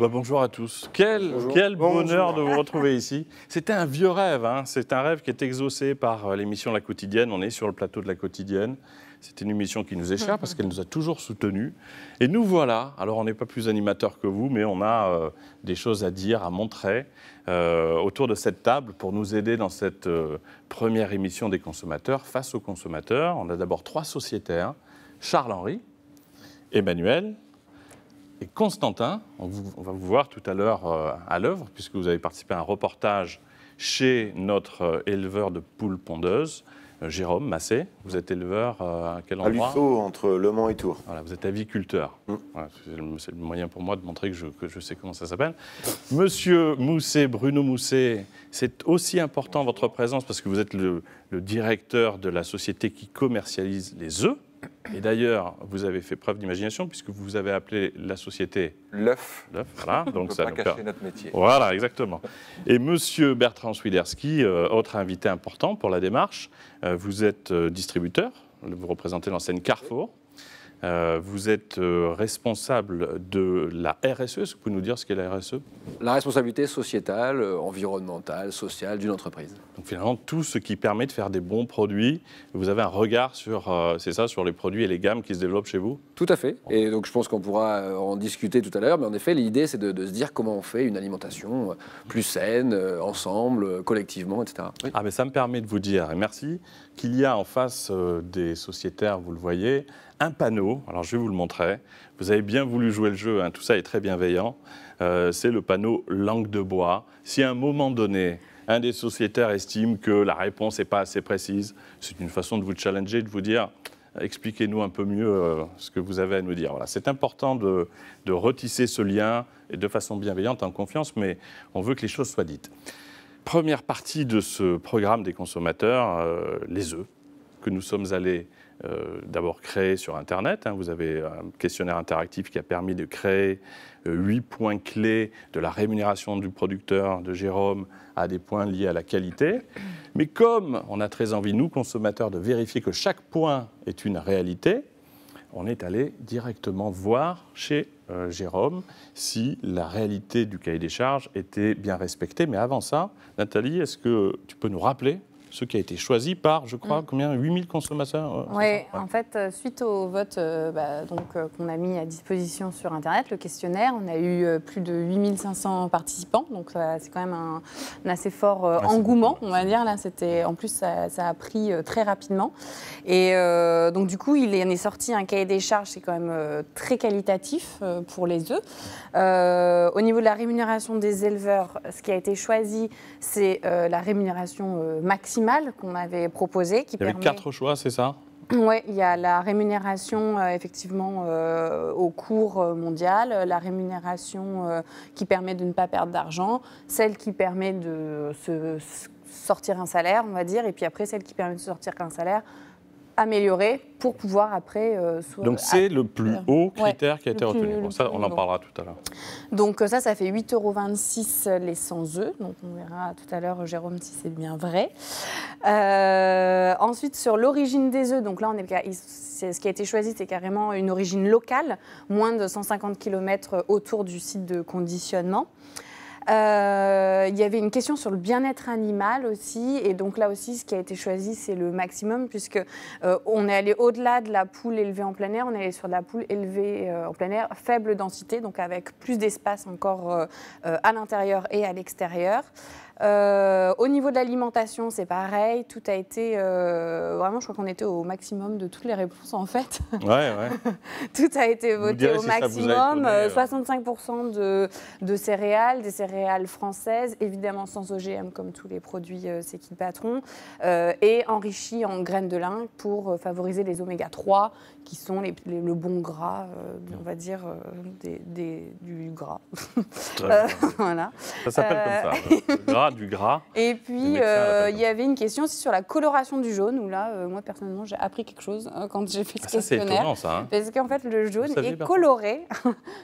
Bonjour à tous. Quel bonheur de vous retrouver ici. C'était un vieux rêve, hein. C'est un rêve qui est exaucé par l'émission La Quotidienne. On est sur le plateau de La Quotidienne. C'est une émission qui nous est chère parce qu'elle nous a toujours soutenus. Et nous voilà, alors on n'est pas plus animateurs que vous, mais on a des choses à dire, à montrer autour de cette table pour nous aider dans cette première émission des consommateurs, face aux consommateurs. On a d'abord 3 sociétaires, Charles-Henri, Emmanuel et Constantin. On va vous voir tout à l'heure à l'œuvre, puisque vous avez participé à un reportage chez notre éleveur de poules pondeuses, Jérôme Massé. Vous êtes éleveur à quel endroit? À Lusso, entre Le Mans et Tours. Voilà, vous êtes aviculteur. Voilà, c'est le moyen pour moi de montrer que je sais comment ça s'appelle. Monsieur Mousset, Bruno Mousset, c'est aussi important votre présence parce que vous êtes le directeur de la société qui commercialise les œufs. Et d'ailleurs, vous avez fait preuve d'imagination puisque vous avez appelé la société l'œuf. Voilà, donc on ne peut ça pas nous cacher notre métier. Voilà, exactement. Et monsieur Bertrand Swiderski, autre invité important pour la démarche, vous êtes distributeur, vous représentez l'enseigne Carrefour. Vous êtes responsable de la RSE. Est-ce que vous pouvez nous dire ce qu'est la RSE? La responsabilité sociétale, environnementale, sociale d'une entreprise. Donc finalement, tout ce qui permet de faire des bons produits. Vous avez un regard sur, c'est ça, sur les produits et les gammes qui se développent chez vous? Tout à fait. Et donc je pense qu'on pourra en discuter tout à l'heure. Mais en effet, l'idée, c'est de se dire comment on fait une alimentation plus saine, ensemble, collectivement, etc. Oui. Ah, mais ça me permet de vous dire, et merci, qu'il y a en face des sociétaires, vous le voyez, un panneau. Alors je vais vous le montrer. Vous avez bien voulu jouer le jeu, hein, tout ça est très bienveillant. C'est le panneau langue de bois. Si à un moment donné, un des sociétaires estime que la réponse n'est pas assez précise, c'est une façon de vous challenger, de vous dire expliquez-nous un peu mieux ce que vous avez à nous dire. Voilà. C'est important de retisser ce lien et de façon bienveillante, en confiance, mais on veut que les choses soient dites. Première partie de ce programme des consommateurs, les œufs, que nous sommes allés d'abord créer sur Internet. Hein. Vous avez un questionnaire interactif qui a permis de créer 8 points clés de la rémunération du producteur, de Jérôme, à des points liés à la qualité. Mais comme on a très envie, nous, consommateurs, de vérifier que chaque point est une réalité, on est allé directement voir chez Jérôme si la réalité du cahier des charges était bien respectée. Mais avant ça, Nathalie, est-ce que tu peux nous rappeler ce qui a été choisi par, je crois, combien 8000 consommateurs Oui, en fait, suite au vote qu'on a mis à disposition sur Internet, le questionnaire, on a eu plus de 8500 participants, donc c'est quand même un assez fort engouement, on va dire. Là, en plus, ça a pris très rapidement. Et donc, du coup, il est sorti un cahier des charges, c'est quand même très qualitatif pour les œufs. Au niveau de la rémunération des éleveurs, ce qui a été choisi, c'est la rémunération maximale qu'on avait proposé. Il y avait 4 choix, c'est ça? Oui, il y a la rémunération effectivement au cours mondial, la rémunération qui permet de ne pas perdre d'argent, celle qui permet de se sortir un salaire, on va dire, et puis après celle qui permet de sortir un salaire amélioré pour pouvoir après... Donc c'est le plus haut critère qui a été retenu. Bon, ça, on en parlera tout à l'heure. Donc ça fait 8,26 € les 100 œufs. Donc on verra tout à l'heure, Jérôme, si c'est bien vrai. Ensuite, sur l'origine des œufs, donc là, ce qui a été choisi, c'est carrément une origine locale, moins de 150 km autour du site de conditionnement. Il y avait une question sur le bien-être animal aussi, et donc là aussi, ce qui a été choisi, c'est le maximum, puisque on est allé au-delà de la poule élevée en plein air, on est allé sur de la poule élevée en plein air, faible densité, donc avec plus d'espace encore à l'intérieur et à l'extérieur. Au niveau de l'alimentation, c'est pareil, tout a été vraiment, je crois qu'on était au maximum de toutes les réponses en fait. Ouais. Tout a été voté au si maximum, 65% de céréales, des céréales françaises, évidemment sans OGM comme tous les produits C'est qui le patron, et enrichis en graines de lin pour favoriser les oméga 3 qui sont le bon gras, on va dire, du gras. Voilà. Ça s'appelle comme ça, le gras pas du gras. Et puis, médecins à l'appel il y avait une question aussi sur la coloration du jaune, où là, moi, personnellement, j'ai appris quelque chose quand j'ai fait ce Ça, c'est questionnaire. étonnant, ça. Hein. Parce qu'en fait, le jaune saviez, est Bertrand coloré.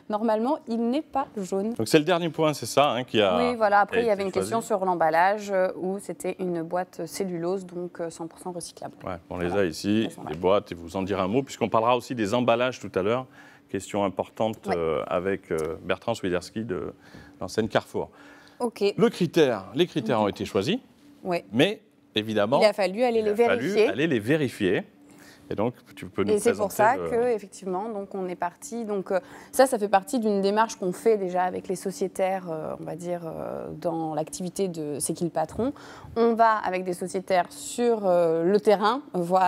Normalement, il n'est pas jaune. Donc c'est le dernier point, c'est ça, hein, qui a. Oui, voilà. Après, il y été avait une choisi. question sur l'emballage, où c'était une boîte cellulose, donc 100% recyclable. Ouais, on les a ici, Elles sont là. les boîtes, et vous en direz un mot, puisqu'on parlera aussi des emballages tout à l'heure. Question importante avec Bertrand Swiderski de l'enseigne Carrefour. OK. Les critères ont été choisis, Ouais. mais évidemment, Il a fallu aller les vérifier. aller les vérifier. Et donc, tu peux nous Et c'est présenter pour ça le- que, effectivement, donc on est parti. Donc ça fait partie d'une démarche qu'on fait déjà avec les sociétaires, on va dire, dans l'activité de C'est qui le patron. On va avec des sociétaires sur le terrain,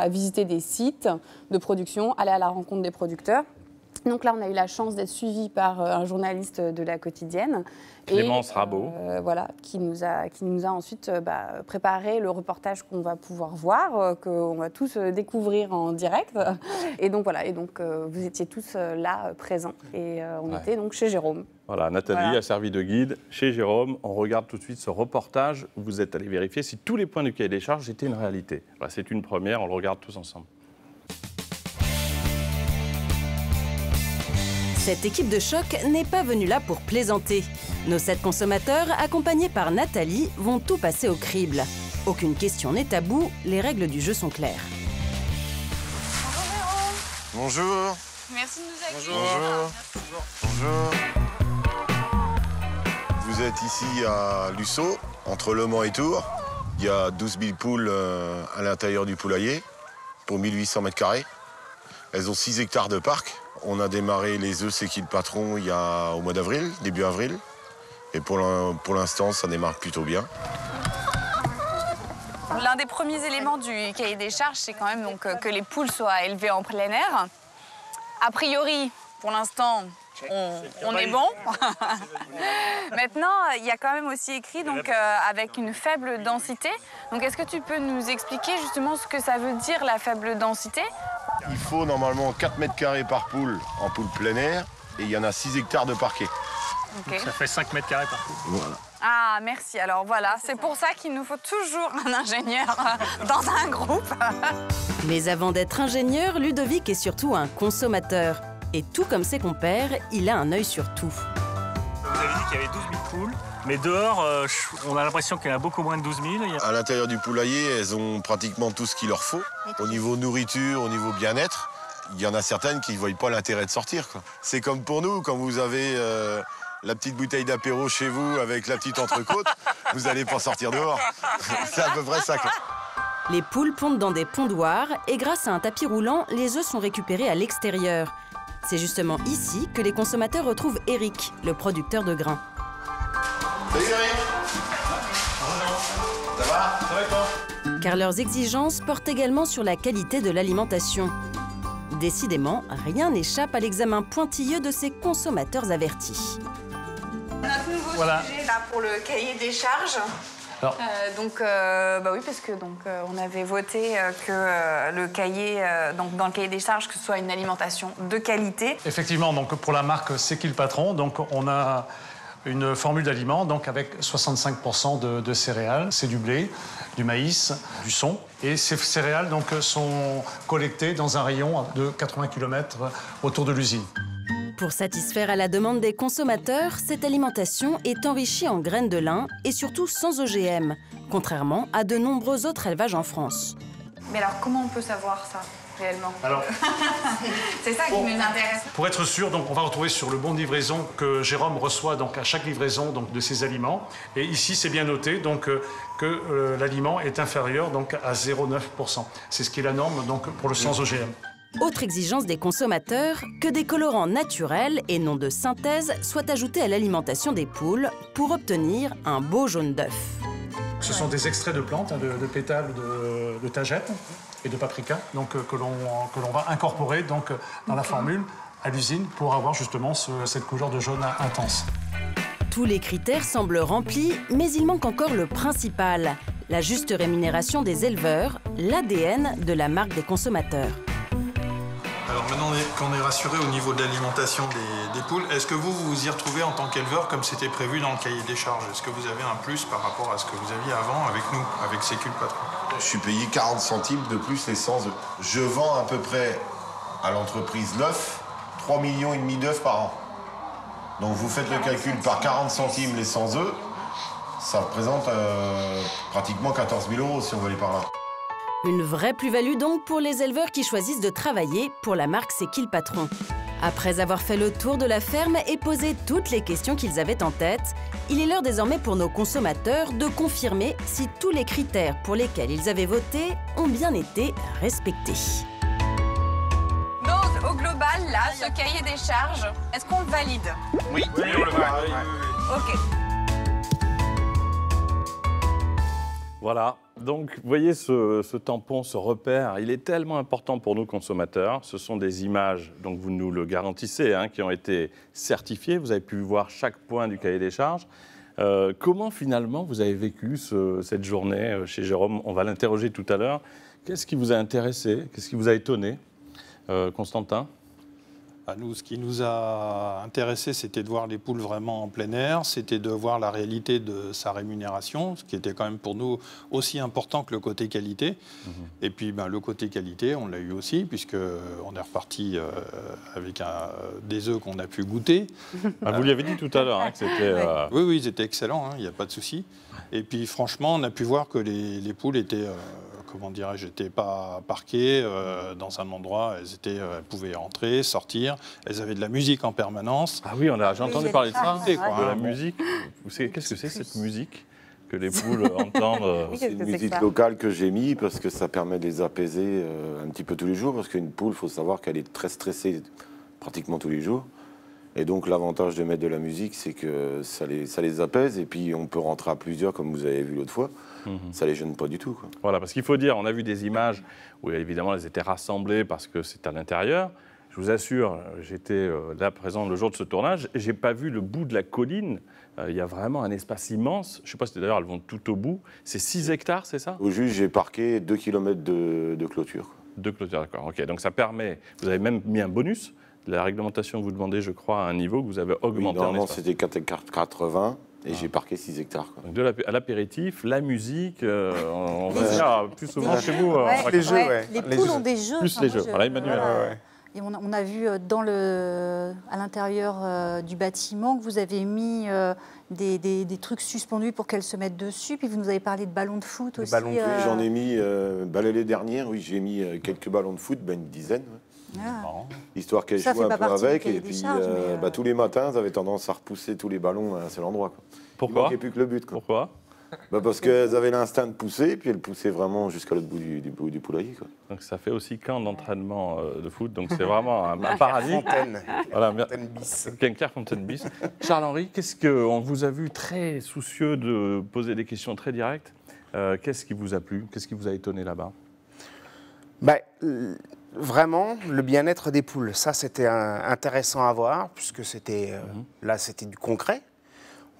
visiter des sites de production, aller à la rencontre des producteurs. Donc là, on a eu la chance d'être suivis par un journaliste de la quotidienne. Clémence Rabot. Voilà, qui nous a ensuite préparé le reportage qu'on va pouvoir voir, qu'on va tous découvrir en direct. Et donc voilà, vous étiez tous là, présents. Et on était donc chez Jérôme. Voilà, Nathalie a servi de guide chez Jérôme. On regarde tout de suite ce reportage où vous êtes allé vérifier si tous les points du cahier des charges étaient une réalité. Voilà, c'est une première, on le regarde tous ensemble. Cette équipe de choc n'est pas venue là pour plaisanter. Nos 7 consommateurs, accompagnés par Nathalie, vont tout passer au crible. Aucune question n'est taboue, les règles du jeu sont claires. Bonjour. Merci de nous accueillir. Bonjour. Vous êtes ici à Lussot, entre Le Mans et Tours. Il y a 12 000 poules à l'intérieur du poulailler, pour 1800 mètres carrés. Elles ont 6 hectares de parc. On a démarré les œufs C'est qui le patron au mois d'avril, début avril. Et pour l'instant, ça démarre plutôt bien. L'un des premiers éléments du cahier des charges, c'est quand même donc, que les poules soient élevées en plein air. A priori, pour l'instant, on est bon. Maintenant, il y a quand même aussi écrit donc, avec une faible densité. Donc, est-ce que tu peux nous expliquer justement ce que ça veut dire, la faible densité? Il faut normalement 4 mètres carrés par poule en poule plein air. Et il y en a 6 hectares de parquet. Okay. Ça fait 5 mètres carrés par poule. Voilà. Ah, merci. Alors voilà, c'est pour ça qu'il nous faut toujours un ingénieur dans un groupe. Mais avant d'être ingénieur, Ludovic est surtout un consommateur. Et tout comme ses compères, il a un œil sur tout. Vous avez dit qu'il y avait 12 000 poules, mais dehors, on a l'impression qu'il y en a beaucoup moins de 12 000. À l'intérieur du poulailler, elles ont pratiquement tout ce qu'il leur faut. Au niveau nourriture, au niveau bien-être, il y en a certaines qui ne voient pas l'intérêt de sortir, quoi. C'est comme pour nous, quand vous avez la petite bouteille d'apéro chez vous avec la petite entrecôte, vous n'allez pas sortir dehors. C'est à peu près ça, quoi. Les poules pondent dans des pondoirs et grâce à un tapis roulant, les œufs sont récupérés à l'extérieur. C'est justement ici que les consommateurs retrouvent Eric, le producteur de grains. Salut Eric. Ça va? Ça va et toi? Car leurs exigences portent également sur la qualité de l'alimentation. Décidément, rien n'échappe à l'examen pointilleux de ces consommateurs avertis. Notre nouveau sujet là, pour le cahier des charges. Alors. Oui, parce que on avait voté que le cahier, dans le cahier des charges, que ce soit une alimentation de qualité. Effectivement, donc pour la marque C'est qui le patron, donc on a une formule d'aliments donc avec 65% de céréales, c'est du blé, du maïs, du son. Et ces céréales donc sont collectées dans un rayon de 80 km autour de l'usine. Pour satisfaire à la demande des consommateurs, cette alimentation est enrichie en graines de lin et surtout sans OGM, contrairement à de nombreux autres élevages en France. Mais alors, comment on peut savoir ça, réellement? Alors, c'est ça qui nous intéresse. pour être sûr, donc, on va retrouver sur le bon de livraison que Jérôme reçoit donc, à chaque livraison donc, de ses aliments. Et ici, c'est bien noté donc, que l'aliment est inférieur donc, à 0,9%. C'est ce qui est la norme donc, pour le sans OGM. Autre exigence des consommateurs, que des colorants naturels et non de synthèse soient ajoutés à l'alimentation des poules pour obtenir un beau jaune d'œuf. Ce sont des extraits de plantes, hein, de pétales de tagette et de paprika donc, que l'on va incorporer donc, dans la formule à l'usine pour avoir justement cette couleur de jaune intense. Tous les critères semblent remplis, mais il manque encore le principal, la juste rémunération des éleveurs, l'ADN de la marque des consommateurs. Alors maintenant qu'on est rassuré au niveau de l'alimentation des poules. Est-ce que vous vous y retrouvez en tant qu'éleveur comme c'était prévu dans le cahier des charges? Est-ce que vous avez un plus par rapport à ce que vous aviez avant avec nous, avec Sécule Patron? Je suis payé 40 centimes de plus les 100 œufs. Je vends à peu près à l'entreprise l'œuf 3,5 millions d'œufs par an. Donc vous faites le calcul par 40 centimes les 100 œufs, ça représente pratiquement 14 000 € si on veut aller par là. Une vraie plus-value donc pour les éleveurs qui choisissent de travailler pour la marque C'est qui le patron. Après avoir fait le tour de la ferme et posé toutes les questions qu'ils avaient en tête, il est l'heure désormais pour nos consommateurs de confirmer si tous les critères pour lesquels ils avaient voté ont bien été respectés. Donc, au global, là, ce cahier des charges, est-ce qu'on le valide? Oui, on le valide. Ok. Voilà, donc vous voyez ce tampon, ce repère, il est tellement important pour nous consommateurs. Ce sont des images, donc vous nous le garantissez, hein, qui ont été certifiées. Vous avez pu voir chaque point du cahier des charges. Comment finalement vous avez vécu cette journée chez Jérôme? On va l'interroger tout à l'heure. Qu'est-ce qui vous a intéressé? Qu'est-ce qui vous a étonné? Constantin? Nous, ce qui nous a intéressé, c'était de voir les poules vraiment en plein air, c'était de voir la réalité de sa rémunération, ce qui était quand même pour nous aussi important que le côté qualité. Et puis le côté qualité, on l'a eu aussi, puisqu'on est reparti avec des œufs qu'on a pu goûter. Vous l'avez dit tout à l'heure, hein, que c'était... Oui, ils étaient excellents, il n'y a pas de souci. Et puis franchement, on a pu voir que les poules étaient... comment dirais-je, n'étaient pas parquées dans un endroit, elles pouvaient entrer, sortir, elles avaient de la musique en permanence. Ah oui, j'ai entendu parler de ça, ouais. de la musique. Qu'est-ce que c'est cette musique que les poules entendent? C'est une musique locale que j'ai mis parce que ça permet de les apaiser un petit peu tous les jours, parce qu'une poule, il faut savoir qu'elle est très stressée pratiquement tous les jours. Et donc l'avantage de mettre de la musique, c'est que ça les apaise, et puis on peut rentrer à plusieurs, comme vous avez vu l'autre fois. Ça les gêne pas du tout, quoi. Voilà, parce qu'il faut dire, on a vu des images où évidemment elles étaient rassemblées parce que c'est à l'intérieur. Je vous assure, j'étais là présent le jour de ce tournage et j'ai pas vu le bout de la colline. Il y a vraiment un espace immense. Je ne sais pas si d'ailleurs elles vont tout au bout. C'est 6 hectares, c'est ça? Au juste, j'ai parqué 2 km de clôture, quoi. De clôture, d'accord. Ok, donc ça permet. Vous avez même mis un bonus. La réglementation vous demandait, je crois, à un niveau que vous avez augmenté. Oui, normalement, c'était 4,80 et j'ai parqué 6 hectares. Quoi. Donc à l'apéritif, la musique, on va venir plus souvent chez vous. Les jeux, Les poules ont des jeux. Plus les jeux. Voilà, Emmanuel. Et on a vu à l'intérieur du bâtiment que vous avez mis des trucs suspendus pour qu'elles se mettent dessus. Puis vous nous avez parlé de ballons de foot aussi. Oui, j'en ai mis, l'année dernière, oui, j'ai mis quelques ballons de foot, une dizaine. Histoire qu'elles jouent un peu avec. Et puis tous les matins, elles avaient tendance à repousser tous les ballons à un seul endroit, quoi. Pourquoi? Il manquait plus que le but, quoi. Pourquoi? Parce qu'elles avaient l'instinct de pousser, et puis elles poussaient vraiment jusqu'à l'autre bout du poulailler, quoi. Donc ça fait aussi camp d'entraînement de foot, donc c'est vraiment un paradis. Fontaine. Voilà, Fontaine bis. Fontaine bis. Charles-Henri, on vous a vu très soucieux de poser des questions très directes. Qu'est-ce qui vous a plu? Qu'est-ce qui vous a étonné là-bas? Vraiment, le bien-être des poules, ça c'était intéressant à voir, puisque c'était là c'était du concret.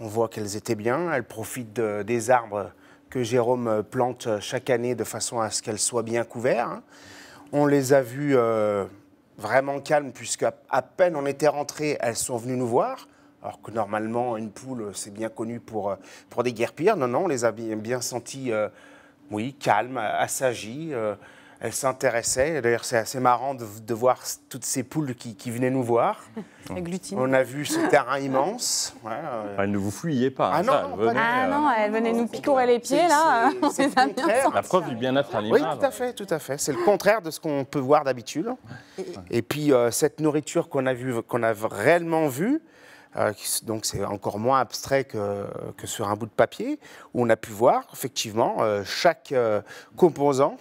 On voit qu'elles étaient bien, elles profitent des arbres que Jérôme plante chaque année de façon à ce qu'elles soient bien couvertes. On les a vues vraiment calmes, puisqu'à peine on était rentrés, elles sont venues nous voir. Alors que normalement, une poule, c'est bien connu pour des guerpires. Non, on les a bien senties, calmes, assagies. Elles s'intéressaient. D'ailleurs, c'est assez marrant de voir toutes ces poules qui venaient nous voir. On a vu ce terrain immense. Elles ne vous fuyaient pas. Elles venaient nous picorer les pieds, là. C'est le contraire. La preuve du bien-être animal. Oui, tout à fait. C'est le contraire de ce qu'on peut voir d'habitude. Et puis, cette nourriture qu'on a réellement vue, donc c'est encore moins abstrait que sur un bout de papier, où on a pu voir, effectivement, chaque composant,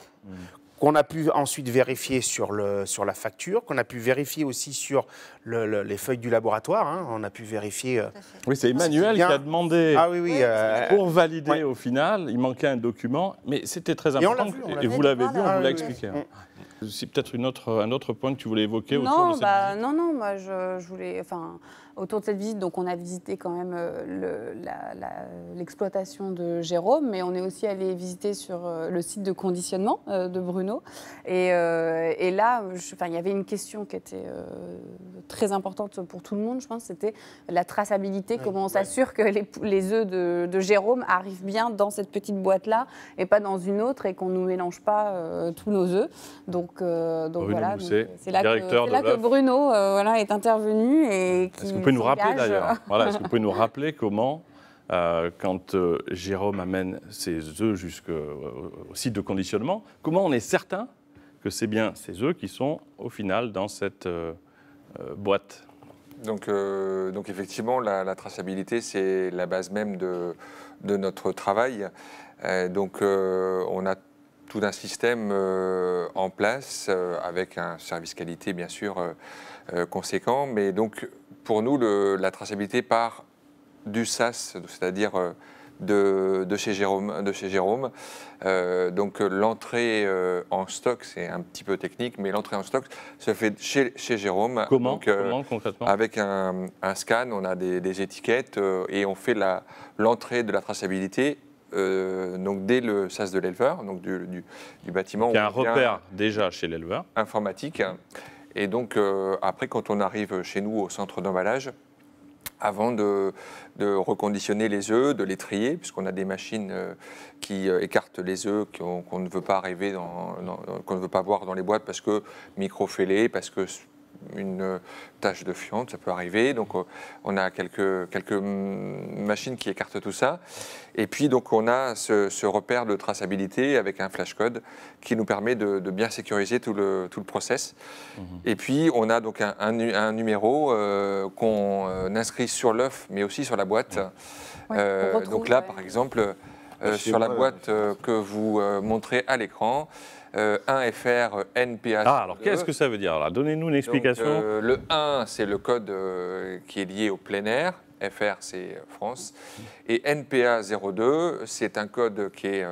qu'on a pu ensuite vérifier sur la facture, qu'on a pu vérifier aussi sur les feuilles du laboratoire. On a pu vérifier... Oui, c'est Emmanuel qui a demandé pour valider au final. Il manquait un document, mais c'était très important. Et vous l'avez vu, on vous l'a expliqué. C'est peut-être un autre point que tu voulais évoquer autour de cette visite. Non, moi je voulais... autour de cette visite, donc on a visité quand même l'exploitation de Jérôme, mais on est aussi allé visiter sur le site de conditionnement de Bruno. Et là, il y avait une question qui était très importante pour tout le monde, je pense, c'était la traçabilité, comment on s'assure que les œufs de Jérôme arrivent bien dans cette petite boîte-là et pas dans une autre et qu'on ne nous mélange pas tous nos œufs. Donc voilà, c'est là que Bruno est intervenu. Est-ce que vous pouvez nous rappeler d'ailleurs est-ce que vous pouvez nous rappeler comment, quand Jérôme amène ses œufs jusqu'au site de conditionnement, comment on est certain que c'est bien ces œufs qui sont au final dans cette boîte? Donc effectivement, la traçabilité, c'est la base même de notre travail. On a tout un système en place avec un service qualité bien sûr conséquent. Mais donc pour nous, la traçabilité part du SAS, c'est-à-dire de chez Jérôme. Donc l'entrée en stock, c'est un petit peu technique, mais l'entrée en stock se fait chez Jérôme. Comment concrètement? Avec un scan, on a des étiquettes et on fait l'entrée de la traçabilité. Donc dès le SAS de l'éleveur, donc du bâtiment. Il y a un repère déjà chez l'éleveur. Informatique. Et donc après, quand on arrive chez nous au centre d'emballage, avant de reconditionner les œufs, de les trier, puisqu'on a des machines qui écartent les œufs qu'on ne veut pas arriver qu'on ne veut pas voir dans les boîtes parce que microfêlés, parce que une tache de fiente, ça peut arriver. Donc on a quelques machines qui écartent tout ça. Et puis donc on a ce repère de traçabilité avec un flashcode qui nous permet de bien sécuriser tout le process. Et puis on a donc un numéro qu'on inscrit sur l'œuf, mais aussi sur la boîte. Donc là, par exemple, sur la boîte que vous montrez à l'écran, 1FR NPA. Alors qu'est-ce que ça veut dire? Donnez-nous une explication. Donc, le 1, c'est le code qui est lié au plein air. FR, c'est France. Et NPA 02, c'est un code qui est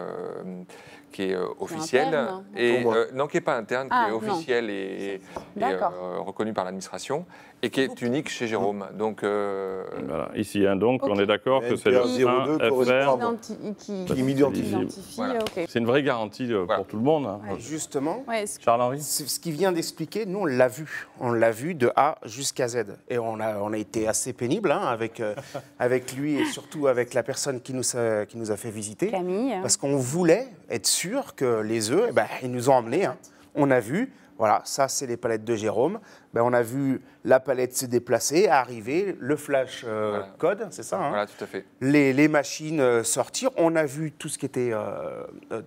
officiel. Interne, non, qui n'est pas interne, qui est officiel et reconnu par l'administration. Et qui est unique chez Jérôme. Donc, voilà. Ici, donc, on est d'accord que c'est le 1 FR qui m'identifie. Voilà. C'est une vraie garantie pour tout le monde. Justement, Charles-Henri, ce qu'il vient d'expliquer, nous, on l'a vu. On l'a vu de A jusqu'à Z. Et on a été assez pénible avec lui et surtout avec la personne qui nous a fait visiter. Camille. Parce qu'on voulait être sûr que les œufs, ils nous ont emmenés. On a vu. Voilà, ça, c'est les palettes de Jérôme. On a vu la palette se déplacer, arriver, le flash code, c'est ça. Voilà, tout à fait. Les machines sortir. On a vu tout ce qui était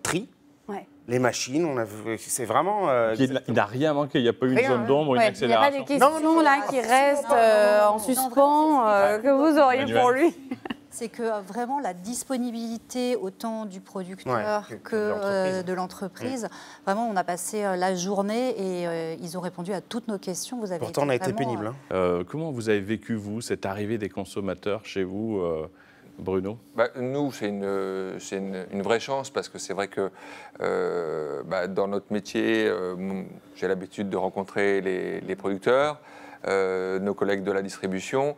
tri. Ouais. Les machines, on a vu, c'est vraiment... il n'a rien manqué, il n'y a pas eu une zone d'ombre, une accélération. Il n'y a pas des questions là qui restent en suspens que vous auriez pour lui. C'est que vraiment la disponibilité autant du producteur que de l'entreprise, vraiment on a passé la journée et ils ont répondu à toutes nos questions. Pourtant on a été pénible. Comment vous avez vécu, vous, cette arrivée des consommateurs chez vous, Bruno? Nous, c'est une vraie chance parce que c'est vrai que dans notre métier, j'ai l'habitude de rencontrer les producteurs, nos collègues de la distribution.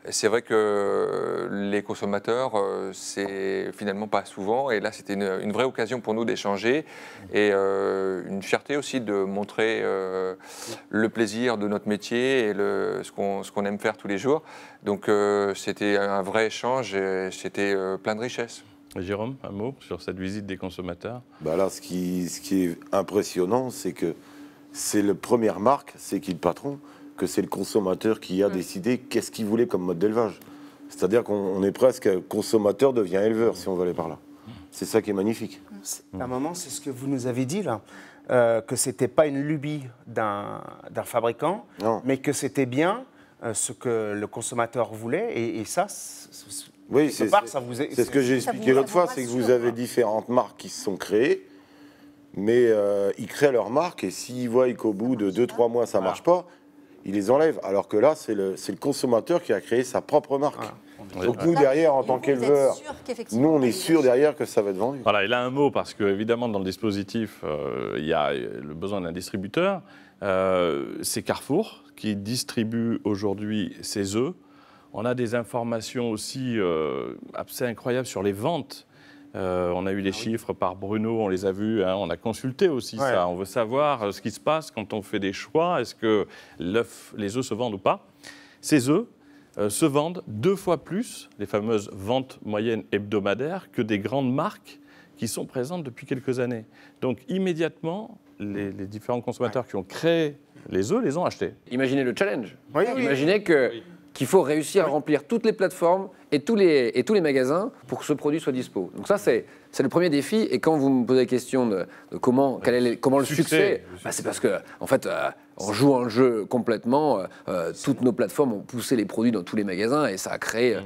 C'est vrai que les consommateurs, c'est finalement pas souvent. Et là, c'était une vraie occasion pour nous d'échanger et une fierté aussi de montrer le plaisir de notre métier et ce qu'on aime faire tous les jours. Donc, c'était un vrai échange et c'était plein de richesses. Jérôme, un mot sur cette visite des consommateurs? Là, ce qui est impressionnant, c'est que c'est la première marque, c'est qui le patron, que c'est le consommateur qui a décidé qu'est-ce qu'il voulait comme mode d'élevage. C'est-à-dire qu'on est presque consommateur devient éleveur, si on va aller par là. C'est ça qui est magnifique. À un moment, c'est ce que vous nous avez dit là, que c'était pas une lubie d'un fabricant, mais que c'était bien ce que le consommateur voulait, et ça, oui, c'est ce que j'ai expliqué l'autre fois, c'est que vous avez différentes marques qui se sont créées, mais ils créent leur marque, et s'ils voient qu'au bout de 2-3 mois, ça ne marche pas, ils les enlèvent. Alors que là, c'est le consommateur qui a créé sa propre marque. Donc nous, derrière, en tant qu'éleveurs, nous, on est sûr derrière que ça va être vendu. Voilà, il a un mot, parce qu'évidemment, dans le dispositif, il y a le besoin d'un distributeur. C'est Carrefour qui distribue aujourd'hui ses œufs On a des informations aussi assez incroyables sur les ventes. On a eu les chiffres par Bruno, on les a vus, hein, on a consulté aussi ça. On veut savoir ce qui se passe quand on fait des choix. Est-ce que les œufs se vendent ou pas? Ces œufs se vendent 2 fois plus, les fameuses ventes moyennes hebdomadaires, que des grandes marques qui sont présentes depuis quelques années. Donc immédiatement, les différents consommateurs qui ont créé les œufs les ont achetés. Imaginez le challenge. Imaginez qu'il faut réussir à remplir toutes les plateformes et tous les magasins pour que ce produit soit dispo. Donc ça, c'est le premier défi. Et quand vous me posez la question de comment le succès, c'est parce que en fait, en jouant le jeu complètement, toutes nos plateformes ont poussé les produits dans tous les magasins et ça a créé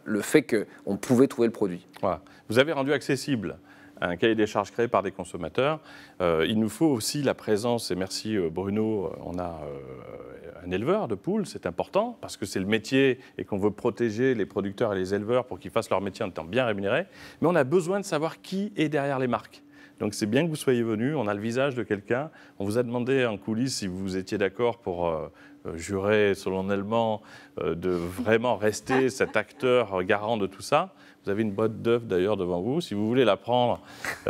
le fait qu'on pouvait trouver le produit. Voilà. Vous avez rendu accessible un cahier des charges créé par des consommateurs. Il nous faut aussi la présence, et merci Bruno, on a un éleveur de poules, c'est important, parce que c'est le métier et qu'on veut protéger les producteurs et les éleveurs pour qu'ils fassent leur métier en étant bien rémunérés. Mais on a besoin de savoir qui est derrière les marques. Donc c'est bien que vous soyez venus, on a le visage de quelqu'un. On vous a demandé en coulisses si vous étiez d'accord pour jurer solennellement de vraiment rester cet acteur garant de tout ça. Vous avez une boîte d'œufs d'ailleurs devant vous. Si vous voulez la prendre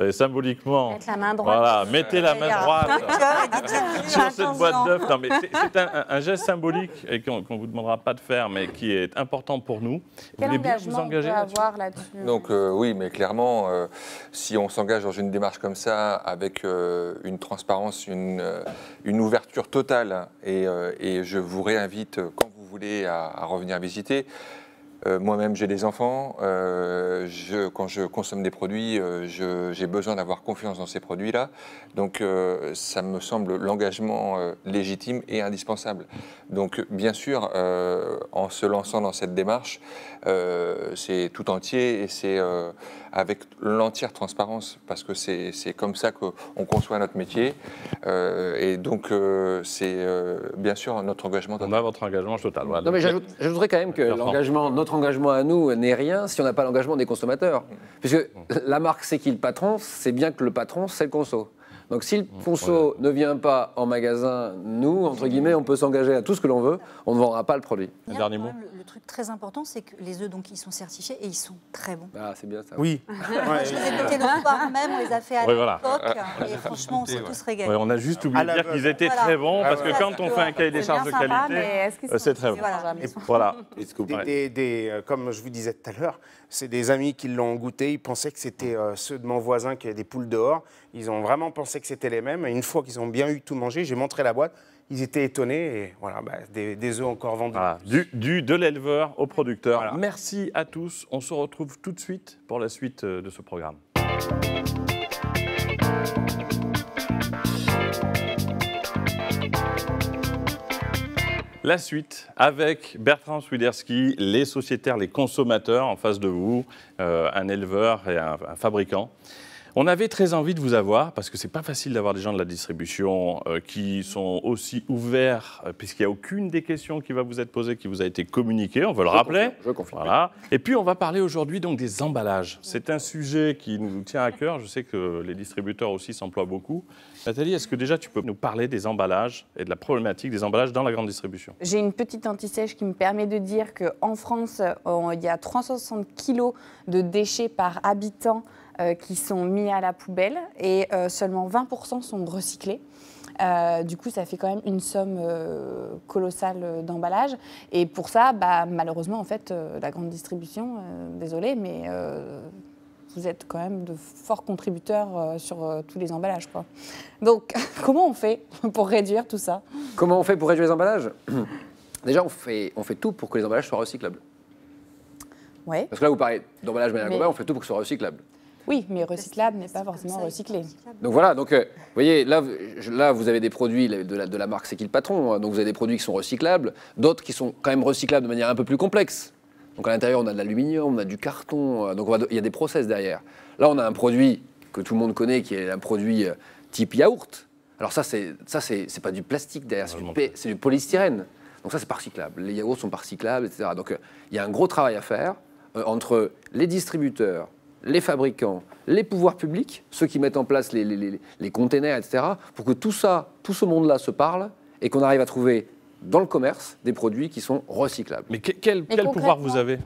symboliquement, mettre la main droite. Voilà, mettez la main droite sur cette boîte d'œufs. Non, mais c'est un geste symbolique et qu'on ne vous demandera pas de faire, mais qui est important pour nous. Quel vous voulez bien engagement vous engager on peut avoir là-dessus? Donc oui, mais clairement, si on s'engage dans une démarche comme ça, avec une transparence, une ouverture totale, et je vous réinvite quand vous voulez à revenir visiter. Moi-même, j'ai des enfants. Quand je consomme des produits, j'ai besoin d'avoir confiance dans ces produits-là. Donc, ça me semble l'engagement légitime et indispensable. Donc, bien sûr, en se lançant dans cette démarche, c'est tout entier et c'est avec l'entière transparence, parce que c'est comme ça qu'on conçoit notre métier. Et donc, c'est bien sûr notre engagement total. On a votre engagement total. Voilà. Non, mais j'ajouterais quand même que notre engagement à nous n'est rien si on n'a pas l'engagement des consommateurs. Puisque la marque c'est qui le patron, c'est bien que le patron c'est le conso. Donc si le conso ne vient pas en magasin, nous, entre guillemets, on peut s'engager à tout ce que l'on veut, on ne vendra pas le produit. Un dernier mot. Le truc très important, c'est que les œufs, donc, ils sont certifiés et ils sont très bons. Ah, c'est bien ça. Oui. Je les ai goûtés le soir même, on les a fait à l'époque. Et franchement, on s'est tous régalés. On a juste oublié de dire qu'ils étaient très bons, parce que quand on fait un cahier des charges de qualité, c'est très bon. Voilà. Comme je vous disais tout à l'heure, c'est des amis qui l'ont goûté, ils pensaient que c'était ceux de mon voisin qui avaient des poules dehors. Ils ont vraiment pensé que c'était les mêmes. Et une fois qu'ils ont bien eu tout mangé, j'ai montré la boîte. Ils étaient étonnés et voilà, des œufs encore vendus. Voilà. De l'éleveur au producteur. Voilà. Merci à tous. On se retrouve tout de suite pour la suite de ce programme. La suite avec Bertrand Swiderski, les sociétaires, les consommateurs en face de vous, un éleveur et un fabricant. On avait très envie de vous avoir, parce que c'est pas facile d'avoir des gens de la distribution qui sont aussi ouverts, puisqu'il n'y a aucune des questions qui va vous être posée qui vous a été communiquée, on veut le rappeler. Je confirme. Voilà. Et puis on va parler aujourd'hui donc des emballages. C'est un sujet qui nous tient à cœur, je sais que les distributeurs aussi s'emploient beaucoup. Nathalie, est-ce que déjà tu peux nous parler des emballages et de la problématique des emballages dans la grande distribution? J'ai une petite anti-sèche qui me permet de dire qu'en France, il y a 360 kilos de déchets par habitant qui sont mis à la poubelle et seulement 20% sont recyclés. Du coup, ça fait quand même une somme colossale d'emballage. Et pour ça, malheureusement, en fait, la grande distribution, désolé, mais vous êtes quand même de forts contributeurs sur tous les emballages, quoi. Donc, comment on fait pour réduire tout ça? Comment on fait pour réduire les emballages? Déjà, on fait tout pour que les emballages soient recyclables. Ouais. Parce que là, vous parlez d'emballage manière globale, on fait tout pour que ce soit recyclable. Oui, mais recyclable n'est pas forcément recyclé. Donc voilà, vous voyez, là vous avez des produits de la marque C'est qui le patron, hein, donc vous avez des produits qui sont recyclables, d'autres qui sont quand même recyclables de manière un peu plus complexe. Donc à l'intérieur, on a de l'aluminium, on a du carton, donc il y a des process derrière. Là, on a un produit que tout le monde connaît, qui est un produit type yaourt. Alors ça, c'est pas du plastique derrière, c'est du polystyrène. Donc ça, c'est pas recyclable. Les yaourts sont pas recyclables, etc. Donc il y a un gros travail à faire entre les distributeurs, les fabricants, les pouvoirs publics, ceux qui mettent en place les containers, etc., pour que tout ce monde-là se parle et qu'on arrive à trouver dans le commerce des produits qui sont recyclables. Mais quel pouvoir vous avez?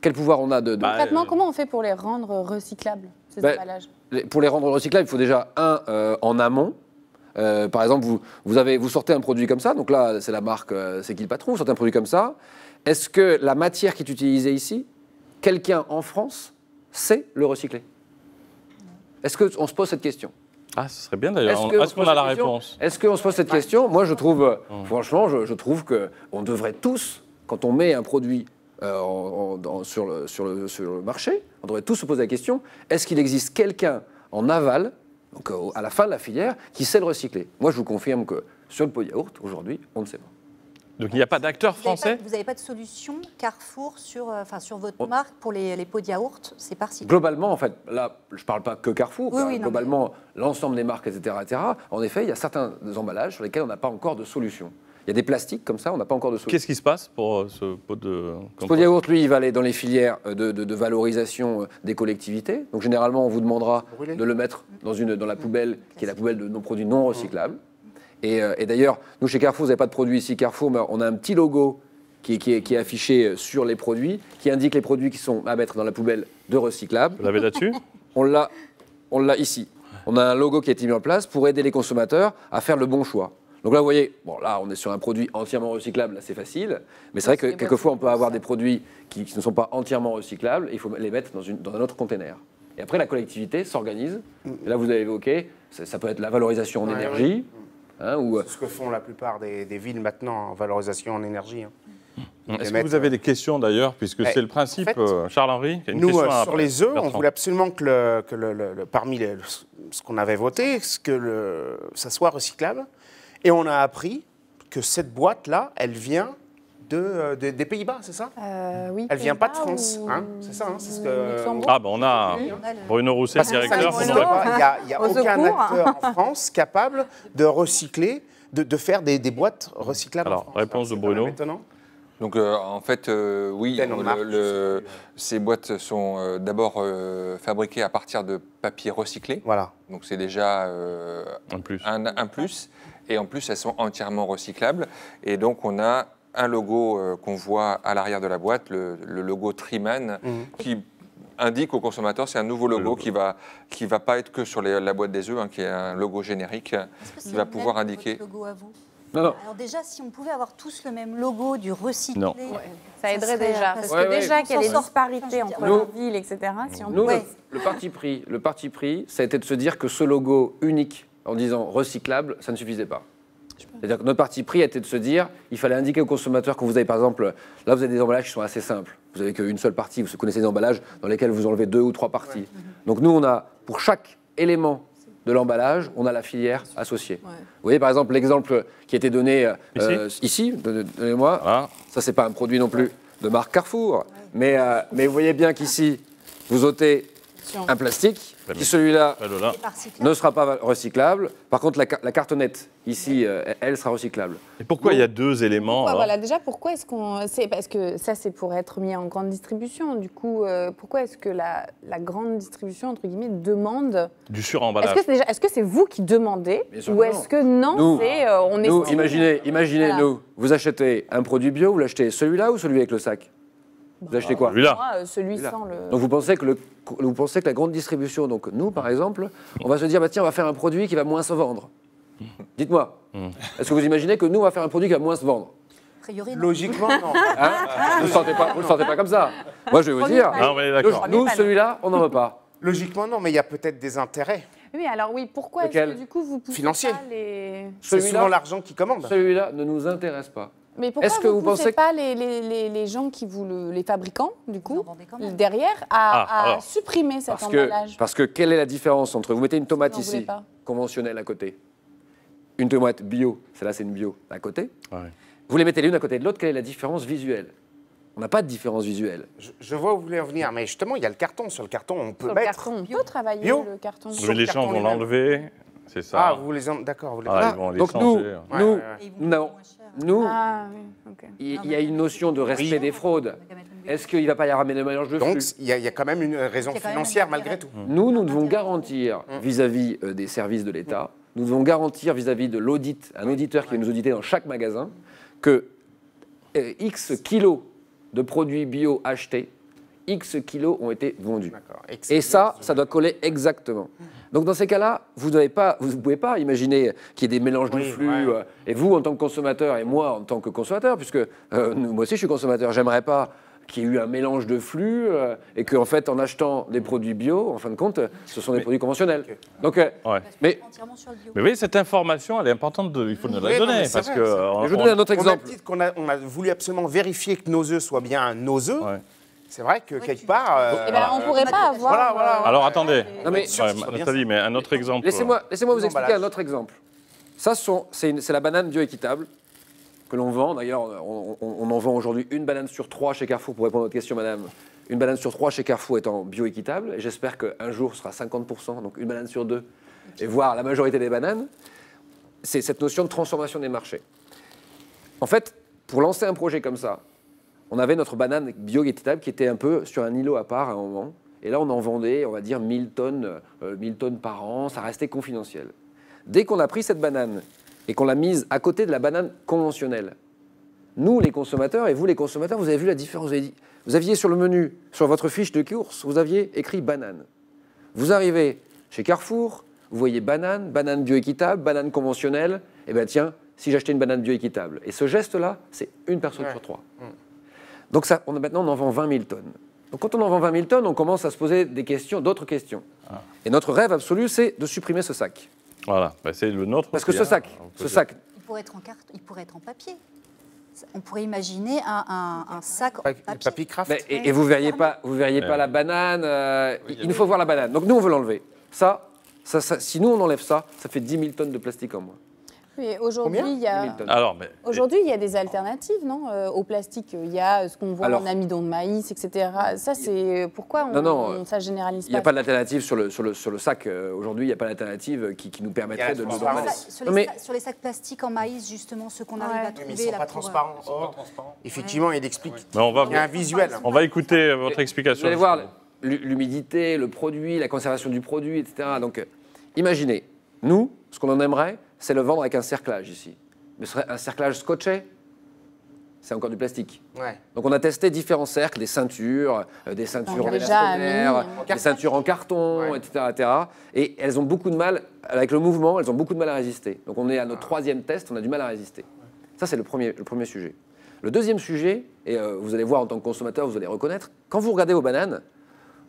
Quel pouvoir on a de... Concrètement, comment on fait pour les rendre recyclables, ces emballages? Pour les rendre recyclables, il faut déjà, en amont. Par exemple, vous sortez un produit comme ça, donc là, c'est la marque C'est qui le patron, vous sortez un produit comme ça. Est-ce que la matière qui est utilisée ici, quelqu'un en France sait le recycler? Est-ce qu'on se pose cette question? Ah, ce serait bien d'ailleurs. Est-ce qu'on a la réponse? Est-ce qu'on se pose cette question? Moi, je trouve, franchement, je trouve qu'on devrait tous, quand on met un produit sur le marché, on devrait tous se poser la question, est-ce qu'il existe quelqu'un en aval, donc à la fin de la filière, qui sait le recycler? Moi, je vous confirme que sur le pot de yaourt, aujourd'hui, on ne sait pas. Donc il n'y a pas d'acteur français? Vous n'avez pas de solution Carrefour sur votre marque pour les pots de yaourt, c'est pas recyclé? Globalement, en fait, là, je ne parle pas que Carrefour, Oui, globalement, l'ensemble des marques, etc., en effet, il y a certains emballages sur lesquels on n'a pas encore de solution. Il y a des plastiques comme ça, on n'a pas encore de solution. Qu'est-ce qui se passe pour ce pot de compost? Ce pot de yaourt, lui, il va aller dans les filières de valorisation des collectivités. Donc généralement, on vous demandera de le mettre dans la poubelle, qui est la poubelle de nos produits non recyclables. Et d'ailleurs, nous, chez Carrefour, vous n'avez pas de produit ici Carrefour, mais on a un petit logo qui est affiché sur les produits, qui indique les produits qui sont à mettre dans la poubelle de recyclables. Vous l'avez là-dessus? On l'a ici. On a un logo qui a été mis en place pour aider les consommateurs à faire le bon choix. Donc là, vous voyez, bon, là, on est sur un produit entièrement recyclable, là, c'est facile. Mais c'est vrai que quelquefois, on peut avoir des produits qui ne sont pas entièrement recyclables, et il faut les mettre dans un autre container. Et après, la collectivité s'organise. Et là, vous avez évoqué, ça peut être la valorisation en énergie. C'est ce que font la plupart des villes maintenant, en valorisation en énergie. Est-ce que vous avez des questions d'ailleurs, puisque c'est le principe, en fait, Charles-Henri? Nous, sur les œufs, on voulait absolument que parmi ce qu'on avait voté, ça soit recyclable. Et on a appris que cette boîte-là, elle vient des Pays-Bas, c'est ça? Oui. Elle ne vient pas de France, c'est ça, c'est ce que... Ah, ben on a Bruno Rousset, directeur. Il n'y a aucun acteur en France capable de recycler, de faire des boîtes recyclables. Alors, réponse de Bruno. Donc en fait, oui, ces boîtes sont d'abord fabriquées à partir de papier recyclé. Voilà. Donc c'est déjà un plus. Et en plus, elles sont entièrement recyclables. Et donc on a un logo qu'on voit à l'arrière de la boîte, le logo Triman, qui indique au consommateur, c'est un nouveau logo qui va pas être que sur la boîte des œufs, qui est un logo générique, qui va pouvoir indiquer... Logo à vous? Non. Alors déjà, si on pouvait avoir tous le même logo du recyclé, non. Ça aiderait déjà. Parce que déjà qu'il y a des disparités entre les villes, etc. Si on le parti pris, ça a été de se dire que ce logo unique, en disant recyclable, ça ne suffisait pas. C'est-à-dire que notre parti pris a été de se dire, il fallait indiquer aux consommateurs que vous avez, par exemple, là vous avez des emballages qui sont assez simples. Vous avez qu'une seule partie, vous connaissez des emballages dans lesquels vous enlevez 2 ou 3 parties. Donc nous, on a, pour chaque élément de l'emballage, on a la filière associée. Vous voyez, par exemple, l'exemple qui a été donné ici, donnez-moi. Voilà. Ça, c'est pas un produit non plus de marque Carrefour. Mais vous voyez bien qu'ici, vous ôtez un plastique, qui celui-là ne sera pas recyclable. Par contre, la cartonnette, ici, elle sera recyclable. Et pourquoi il y a 2 éléments Voilà, déjà, pourquoi est-ce qu'on... Parce que ça, c'est pour être mis en grande distribution. Du coup, pourquoi est-ce que la grande distribution, entre guillemets, demande... Du suremballage. Est-ce que c'est vous qui demandez? Ou est-ce que non, nous, imaginez, vous achetez un produit bio, vous l'achetez celui-là ou celui avec le sac? Vous achetez quoi? Celui sans le... Donc vous pensez que la grande distribution, donc nous par exemple, on va se dire, tiens, on va faire un produit qui va moins se vendre. Dites-moi, est-ce que vous imaginez que nous, on va faire un produit qui va moins se vendre? A priori, non. Logiquement, non. Vous ne le sentez pas comme ça. Moi, je vais vous dire, nous, celui-là, on n'en veut pas. Logiquement, non, mais il y a peut-être des intérêts. Oui, alors oui, pourquoi est-ce que du coup, vous poussez financiers. pas les... C'est souvent l'argent qui commande. Celui-là ne nous intéresse pas. Mais pourquoi vous ne poussez pas les gens qui les fabricants, du coup, derrière, à supprimer cet emballage? Parce que quelle est la différence entre... Vous mettez une tomate ici, conventionnelle à côté, une tomate bio, celle-là c'est une bio, à côté. Vous les mettez l'une à côté de l'autre, quelle est la différence visuelle? On n'a pas de différence visuelle. Je vois où vous voulez en venir, mais justement, il y a le carton. Sur le carton, on peut mettre... Carton, on peut travailler le carton. Mais les gens vont l'enlever, c'est ça. Ah, vous les... D'accord, vous les... Ils vont les donc changer. Nous, il y a une notion de respect des fraudes. Est-ce qu'il ne va pas y avoir un mélange de flux? Donc, il y a quand même une raison financière malgré tout. Nous devons garantir vis-à-vis des services de l'État, nous devons garantir vis-à-vis de l'audit, un auditeur qui va nous auditer dans chaque magasin, que X kilos de produits bio achetés, X kilos ont été vendus. Et ça doit coller exactement. Donc dans ces cas-là, vous ne pouvez pas imaginer qu'il y ait des mélanges de flux. Et vous, en tant que consommateur, et moi, en tant que consommateur, puisque moi aussi je suis consommateur, j'aimerais pas qu'il y ait eu un mélange de flux et qu'en fait, en achetant des produits bio, en fin de compte, ce sont des produits conventionnels. Donc, mais oui, cette information, elle est importante, il faut nous la donner. Parce que, je vous donne un autre exemple. On a voulu absolument vérifier que nos œufs soient bien nos œufs. C'est vrai que quelque part... on ne pourrait pas avoir... Alors attendez, non, mais, Nathalie, mais un autre exemple. Laissez-moi vous expliquer un autre exemple. Ça, c'est la banane bioéquitable que l'on vend. D'ailleurs, on en vend aujourd'hui une banane sur 3 chez Carrefour, pour répondre à votre question, madame. Une banane sur 3 chez Carrefour étant bioéquitable. Et j'espère qu'un jour, ce sera 50%, donc une banane sur 2, et voire la majorité des bananes. C'est cette notion de transformation des marchés. En fait, pour lancer un projet comme ça, on avait notre banane bioéquitable qui était un peu sur un îlot à part à un moment. Et là, on en vendait, on va dire, 1000 tonnes par an. Ça restait confidentiel. Dès qu'on a pris cette banane et qu'on l'a mise à côté de la banane conventionnelle, nous, les consommateurs, et vous, les consommateurs, vous avez vu la différence. Vous aviez sur le menu, sur votre fiche de course, vous aviez écrit banane. Vous arrivez chez Carrefour, vous voyez banane, banane bioéquitable, banane conventionnelle. Eh bien, tiens, si j'achetais une banane bioéquitable. Et ce geste-là, c'est une personne sur 3. Donc ça, maintenant, on en vend 20 000 tonnes. Donc quand on en vend 20 000 tonnes, on commence à se poser d'autres questions. Et notre rêve absolu, c'est de supprimer ce sac. Voilà, c'est le nôtre. Parce que ce sac, il pourrait être en carton, il pourrait être en papier. On pourrait imaginer un sac en papier craft. Et vous verriez pas la banane. Il nous faut voir la banane. Donc nous, on veut l'enlever. Ça, si nous on enlève ça, ça fait 10 000 tonnes de plastique en moins. Oui, aujourd'hui, il y a des alternatives, non au plastique. Il y a ce qu'on voit en amidon de maïs, etc. Ça, c'est pourquoi ça généralise pas. Il n'y a pas d'alternative sur le sac. Aujourd'hui, il n'y a pas d'alternative qui nous permettrait de nous enlever. Sur les sacs plastiques en maïs, justement, ceux qu'on arrive à trouver. Mais ils ne sont pas transparents. Effectivement, il explique. Il y a un visuel. On va écouter votre explication. Vous allez voir l'humidité, le produit, la conservation du produit, etc. Donc, imaginez, nous, ce qu'on en aimerait, c'est le vendre avec un cerclage ici. Mais ce serait un cerclage scotché, c'est encore du plastique. Donc on a testé différents cercles, des ceintures élastomaires, des ceintures en carton, etc. Et elles ont beaucoup de mal, avec le mouvement, elles ont beaucoup de mal à résister. Donc on est à notre 3e test, on a du mal à résister. Ça, c'est le premier sujet. Le deuxième sujet, et vous allez voir en tant que consommateur, vous allez reconnaître, quand vous regardez vos bananes,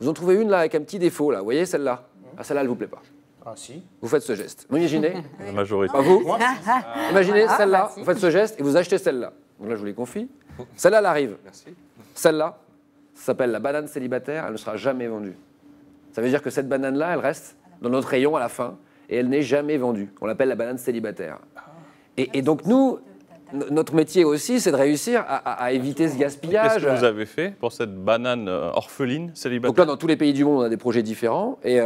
vous en trouvez une là avec un petit défaut, là. Vous voyez celle-là? Celle-là, elle ne vous plaît pas. Ah si. Vous faites ce geste. Vous imaginez? La majorité. Pas vous? Imaginez celle-là, vous faites ce geste et vous achetez celle-là. Donc là, je vous les confie. Celle-là, elle arrive. Celle-là, ça s'appelle la banane célibataire, elle ne sera jamais vendue. Ça veut dire que cette banane-là, elle reste dans notre rayon à la fin et elle n'est jamais vendue. On l'appelle la banane célibataire. Et donc nous, notre métier aussi, c'est de réussir à éviter ce gaspillage. Qu'est-ce que vous avez fait pour cette banane orpheline célibataire? Donc là, dans tous les pays du monde, on a des projets différents. Et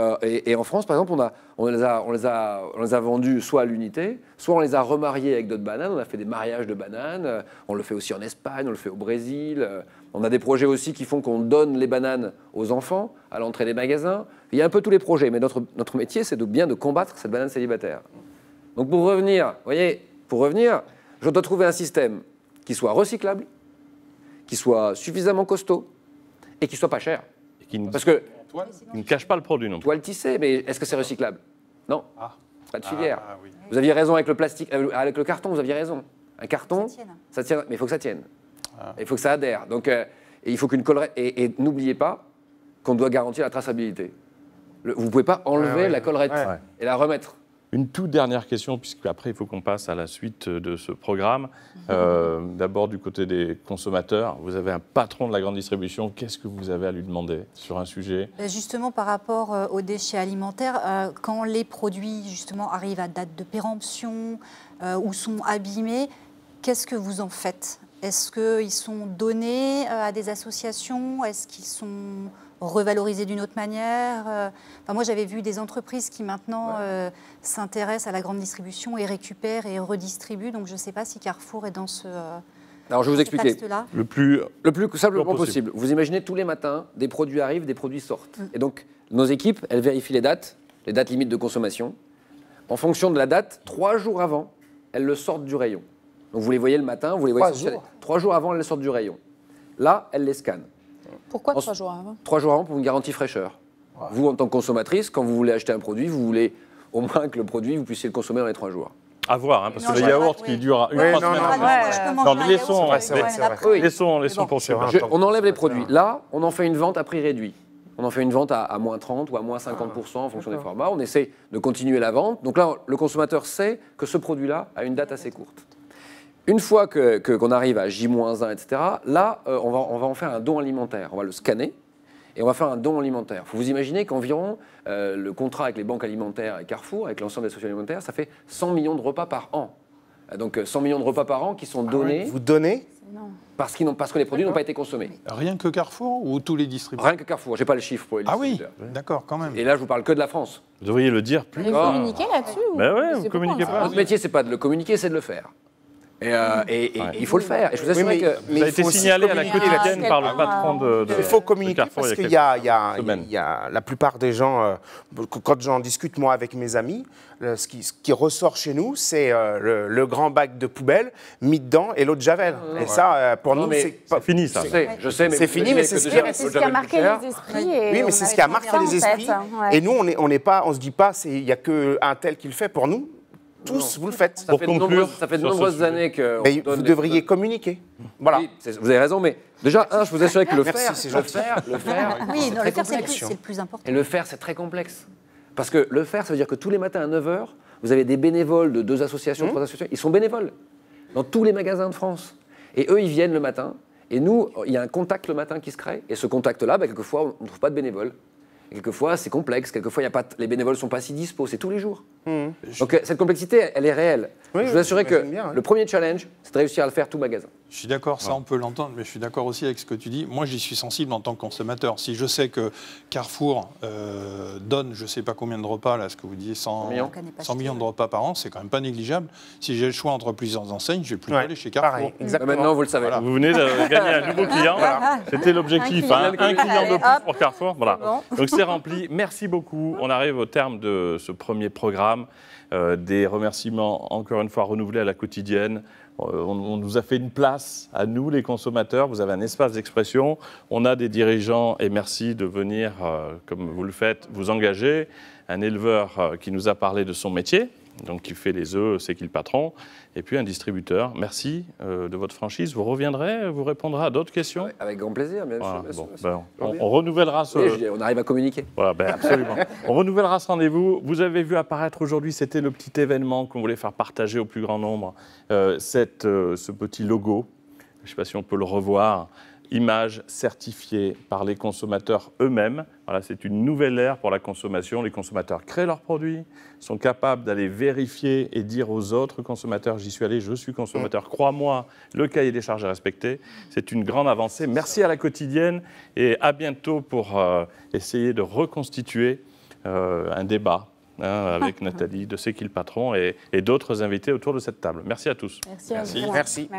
en France, par exemple, on les a vendus soit à l'unité, soit on les a remariés avec d'autres bananes. On a fait des mariages de bananes. On le fait aussi en Espagne, on le fait au Brésil. On a des projets aussi qui font qu'on donne les bananes aux enfants à l'entrée des magasins. Il y a un peu tous les projets. Mais notre métier, c'est bien de combattre cette banane célibataire. Donc pour revenir, je dois trouver un système qui soit recyclable, qui soit suffisamment costaud et qui soit pas cher. Parce que il ne cache pas le produit non plus. Toile tissée, mais est-ce que c'est recyclable? Non. Pas de filière. Oui. Vous aviez raison avec le plastique, avec le carton, vous aviez raison. Un carton, ça tient, mais il faut que ça tienne. Il faut que ça adhère. Donc, il faut qu'une collerette. Et n'oubliez pas qu'on doit garantir la traçabilité. Vous ne pouvez pas enlever la collerette et la remettre. Une toute dernière question, puisque après il faut qu'on passe à la suite de ce programme. D'abord du côté des consommateurs, vous avez un patron de la grande distribution. Qu'est-ce que vous avez à lui demander sur un sujet? Justement, par rapport aux déchets alimentaires, quand les produits justement arrivent à date de péremption ou sont abîmés, qu'est-ce que vous en faites? Est-ce qu'ils sont donnés à des associations? Est-ce qu'ils sont revalorisés d'une autre manière? Moi, j'avais vu des entreprises qui maintenant s'intéressent à la grande distribution et récupèrent et redistribuent. Donc, je ne sais pas si Carrefour est dans ce Alors, je vais vous expliquer. Le plus simplement possible. Vous imaginez, tous les matins, des produits arrivent, des produits sortent. Et donc, nos équipes, elles vérifient les dates limites de consommation. En fonction de la date, 3 jours avant, elles le sortent du rayon. Donc vous les voyez le matin, vous les voyez 3 jours avant, elles sortent du rayon. Là, elles les scannent. Pourquoi 3 jours avant? 3 jours avant pour une garantie fraîcheur. Vous, en tant que consommatrice, quand vous voulez acheter un produit, vous voulez au moins que le produit, vous puissiez le consommer dans les 3 jours. À voir, hein, parce que le yaourt qui dure une semaine. Non, mais laissons poursuivre. On enlève les produits. Là, on en fait une vente à prix réduit. On en fait une vente à moins 30 ou à moins 50% en fonction des formats. On essaie de continuer la vente. Donc là, le consommateur sait que ce produit-là a une date assez courte. Une fois qu'on arrive à J-1, etc., là, on va en faire un don alimentaire. On va le scanner et on va faire un don alimentaire. Il faut vous imaginer qu'environ le contrat avec les banques alimentaires et Carrefour, avec l'ensemble des associations alimentaires, ça fait 100 millions de repas par an. Donc 100 millions de repas par an qui sont donnés. Vous donnez? Parce que les produits n'ont pas été consommés. Rien que Carrefour ou tous les distributeurs? Rien que Carrefour, je n'ai pas le chiffre pour les distributeurs. Ah oui, d'accord, quand même. Et là, je vous parle que de la France. Vous devriez le dire plus. Vous communiquez là-dessus? Ben ouais, vous communiquez pas. Notre métier, c'est pas de le communiquer, c'est de le faire. Et il faut le faire. Et je vous assure que... Ça a été signalé à la quotidienne par le patron de Il faut communiquer parce qu'il y a la plupart des gens, quand j'en discute moi avec mes amis, ce qui ressort chez nous, c'est le grand bac de poubelle mis dedans et l'eau de Javel. Et ça, pour nous, c'est fini ça. Je sais, mais c'est fini, mais c'est ce qui a marqué les esprits. Oui, mais c'est ce qui a marqué les esprits. Et nous, on se dit pas, il n'y a qu'un tel qui le fait. Pour nous, tous, vous le faites. Ça fait de nombreuses années que... Mais vous devriez communiquer. Voilà. Oui, vous avez raison, mais déjà, je vous assure que le faire, c'est le plus important. Et le faire, c'est très complexe. Parce que le faire, ça veut dire que tous les matins à 9h, vous avez des bénévoles de 2 associations, 3 associations. Ils sont bénévoles dans tous les magasins de France. Et eux, ils viennent le matin. Et nous, il y a un contact le matin qui se crée. Et ce contact-là, quelquefois, on ne trouve pas de bénévoles. Quelquefois, c'est complexe. Quelquefois, les bénévoles ne sont pas si dispo. C'est tous les jours. Donc, cette complexité, elle est réelle. Je vous assure que le premier challenge, c'est de réussir à le faire tout magasin. Je suis d'accord, ça on peut l'entendre, mais je suis d'accord aussi avec ce que tu dis. Moi, j'y suis sensible en tant que consommateur. Si je sais que Carrefour donne je ne sais pas combien de repas, là, ce que vous disiez, 100 millions de repas par an, c'est quand même pas négligeable. Si j'ai le choix entre plusieurs enseignes, je vais plus aller chez Carrefour. Maintenant, vous le savez. Voilà. Vous venez de gagner un nouveau client. Voilà. C'était l'objectif, un client de plus pour Carrefour. Voilà. Donc c'est rempli. Merci beaucoup. On arrive au terme de ce premier programme. Des remerciements, encore une fois, renouvelés à la quotidienne. On nous a fait une place, à nous les consommateurs, vous avez un espace d'expression, on a des dirigeants, et merci de venir, comme vous le faites, vous engager. Un éleveur qui nous a parlé de son métier, donc qui fait les œufs, c'est qui le patron, et puis un distributeur. Merci de votre franchise. Vous reviendrez, vous répondrez à d'autres questions? Oui, avec grand plaisir, bien sûr. On renouvellera ce... On arrive à communiquer. Voilà, absolument. On renouvellera ce rendez-vous. Vous avez vu apparaître aujourd'hui, c'était le petit événement qu'on voulait faire partager au plus grand nombre, ce petit logo. Je ne sais pas si on peut le revoir. Image certifiée par les consommateurs eux-mêmes. Voilà, c'est une nouvelle ère pour la consommation. Les consommateurs créent leurs produits, sont capables d'aller vérifier et dire aux autres consommateurs, j'y suis allé, je suis consommateur, crois-moi, le cahier des charges est respecté. C'est une grande avancée. Merci à la quotidienne et à bientôt pour essayer de reconstituer un débat avec Nathalie de C'est qui le patron et d'autres invités autour de cette table. Merci à tous. Merci. Merci.